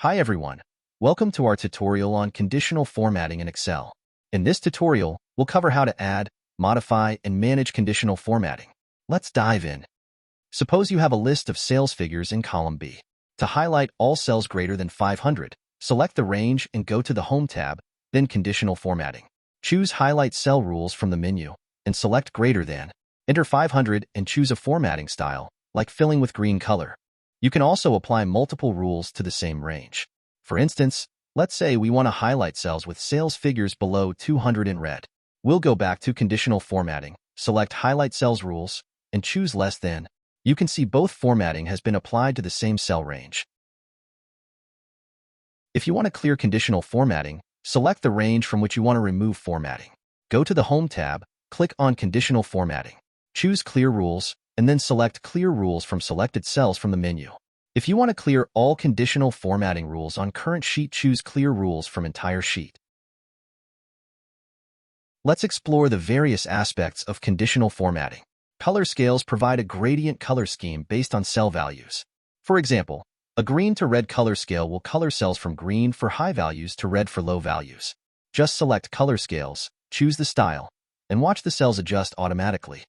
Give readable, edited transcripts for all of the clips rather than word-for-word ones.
Hi everyone, welcome to our tutorial on conditional formatting in Excel. In this tutorial, we'll cover how to add, modify, and manage conditional formatting. Let's dive in. Suppose you have a list of sales figures in column B. To highlight all cells greater than 500, select the range and go to the Home tab, then Conditional Formatting. Choose Highlight Cell Rules from the menu and select Greater Than. Enter 500 and choose a formatting style, like filling with green color. You can also apply multiple rules to the same range. For instance, let's say we want to highlight cells with sales figures below 200 in red. We'll go back to Conditional Formatting, select Highlight Cells Rules, and choose Less Than. You can see both formatting has been applied to the same cell range. If you want to clear conditional formatting, select the range from which you want to remove formatting. Go to the Home tab, click on Conditional Formatting. Choose Clear Rules, and then select Clear Rules from selected cells from the menu. If you want to clear all conditional formatting rules on current sheet, choose Clear Rules from entire sheet. Let's explore the various aspects of conditional formatting. Color scales provide a gradient color scheme based on cell values. For example, a green to red color scale will color cells from green for high values to red for low values. Just select Color Scales, choose the style, and watch the cells adjust automatically.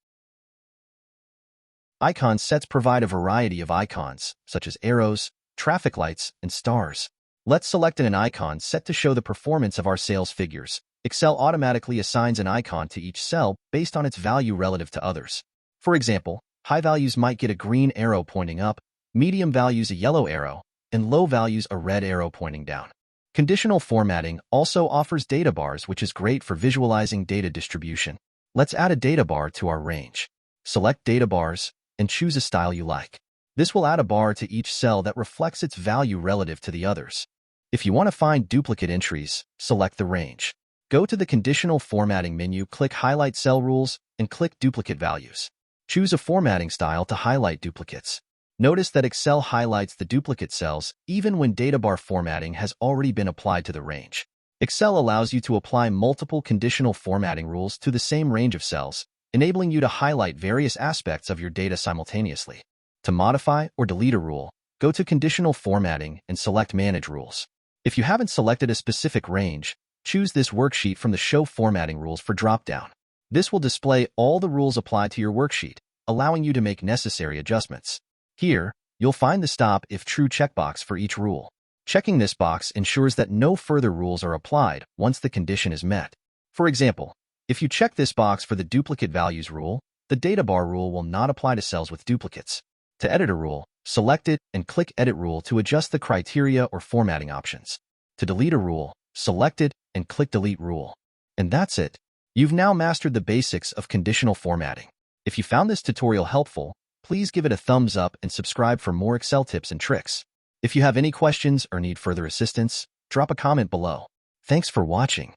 Icon sets provide a variety of icons, such as arrows, traffic lights, and stars. Let's select an icon set to show the performance of our sales figures. Excel automatically assigns an icon to each cell based on its value relative to others. For example, high values might get a green arrow pointing up, medium values a yellow arrow, and low values a red arrow pointing down. Conditional formatting also offers data bars, which is great for visualizing data distribution. Let's add a data bar to our range. Select Data Bars and choose a style you like. This will add a bar to each cell that reflects its value relative to the others. If you want to find duplicate entries, select the range. Go to the Conditional Formatting menu, click Highlight Cell Rules, and click Duplicate Values. Choose a formatting style to highlight duplicates. Notice that Excel highlights the duplicate cells even when data bar formatting has already been applied to the range. Excel allows you to apply multiple conditional formatting rules to the same range of cells, enabling you to highlight various aspects of your data simultaneously. To modify or delete a rule, go to Conditional Formatting and select Manage Rules. If you haven't selected a specific range, choose this worksheet from the Show Formatting Rules for dropdown. This will display all the rules applied to your worksheet, allowing you to make necessary adjustments. Here, you'll find the Stop If True checkbox for each rule. Checking this box ensures that no further rules are applied once the condition is met. For example, if you check this box for the Duplicate Values rule, the data bar rule will not apply to cells with duplicates. To edit a rule, select it and click Edit Rule to adjust the criteria or formatting options. To delete a rule, select it and click Delete Rule. And that's it. You've now mastered the basics of conditional formatting. If you found this tutorial helpful, please give it a thumbs up and subscribe for more Excel tips and tricks. If you have any questions or need further assistance, drop a comment below. Thanks for watching.